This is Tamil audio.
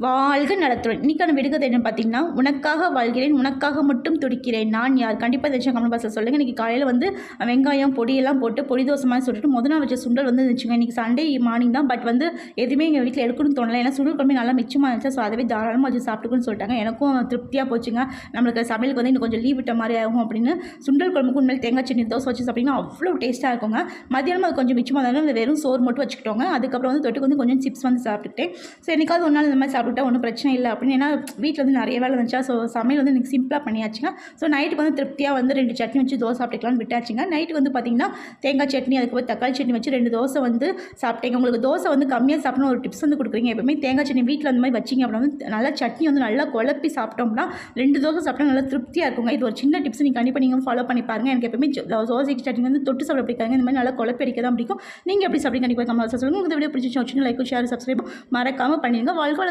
வாழ்க நலத்துடன். இன்னைக்கான விடுகதை என்னன்னு பார்த்தீங்கன்னா, உனக்காக வாழ்கிறேன், உனக்காக மட்டும் துடிக்கிறேன். நான் யார்? கண்டிப்பா இந்த விஷயம் கமெண்ட் பாக்ஸ்ல சொல்லுங்க. இன்னைக்கு காலையில வந்து வெங்காயம், பொடியெல்லாம் போட்டு பொடி தோசை மாதிரி சுட்டுட்டு மொத நாள் வச்ச சுண்டல் வந்து இருந்துச்சுங்க. இன்னைக்கு சண்டே மார்னிங் தான். பட் வந்து எதுவுமே எங்கள் வீட்டில் எடுக்கணும்னு தோணல. ஏன்னா சுண்டல் குழம்பு நல்லா மிச்சமாக இருந்துச்சு. ஸோ அதவே தாராளமாக வச்சு சாப்பிட்டுக்குன்னு சொல்லிட்டாங்க. எனக்கும் திருப்தியாக போச்சுங்க. நம்மளுக்கு சமையலுக்கு வந்து இன்னும் கொஞ்சம் லீவ் விட்ட மாதிரி ஆகும் அப்படின்னு சுண்டல் குழம்புக்கு உண்மையில் தேங்காய் சட்னி தோசை வச்சு சாப்பிட்டீங்கன்னா அவ்வளோ டேஸ்ட்டாக இருக்குங்க. மதியானம் அது கொஞ்சம் மிச்சமாக இருந்தாலும் வெறும் சோறு மட்டும் வச்சுக்கிட்டோங்க. அதுக்கப்புறம் வந்து தொட்டுக்கு வந்து கொஞ்சம் சிப்ஸ் வந்து சாப்பிட்டுக்கிட்டேன். ஸோ என்னைக்காவது ஒரு நாள் இந்த மாதிரி சாப்பிட்டுட்டா ஒன்றும் பிரச்சனை இல்லை அப்படின்னு. ஏன்னா வீட்டில் வந்து நிறைய வேலை இருந்துச்சா. ஸோ சமையல் வந்து எனக்கு சிம்பிளாக பண்ணியாச்சுங்க. ஸோ நைட்டுக்கு வந்து திருப்தியாக வந்து 2 சட்னி வச்சு தோசை சாப்பிட்டுக்கலாம்னு விட்டாச்சுங்க. நைட்டுக்கு வந்து பார்த்திங்கன்னா தேங்காய் சட்னி, அதுக்கப்புறம் தக்காளி சட்னி வச்சு 2 தோசை வந்து சாப்பிட்டேங்க. உங்களுக்கு தோசை வந்து கம்மியாக சாப்பிடணும் ஒரு டிப்ஸ் வந்து கொடுக்குறீங்க. எப்பவுமே தேங்காய் சட்னி வீட்டில் அந்த மாதிரி வச்சிங்க அப்படின்னா வந்து நல்லா சட்னி வந்து நல்லா குழப்பி சாப்பிட்டோம்னா 2 தோசை சாப்பிட்டா நல்லா திருப்தியாக இருக்குங்க. இது ஒரு சின்ன டிப்ஸ் நீங்கள் கண்டிப்பாக நீங்கள் ஃபாலோ பண்ணி பாருங்க. எனக்கு எப்பவுமே தோசைக்கு சட்னி வந்து தொட்டு சாப்பிட பிடிக்காதுங்க. இந்த மாதிரி நல்லா குழப்பி அடிக்க தான் பிடிக்கும். நீங்கள் எப்படி சாப்பிடுங்க கண்டிப்பாக கமெண்ட் பாக்ஸ்ல சொல்லுங்கள். இந்த வீடியோ பிடிச்சிச்சு லைக், ஷேர், சப்ஸ்கிரைப் மறக்காமல் பண்ணிடுங்க. வாழ்க்கை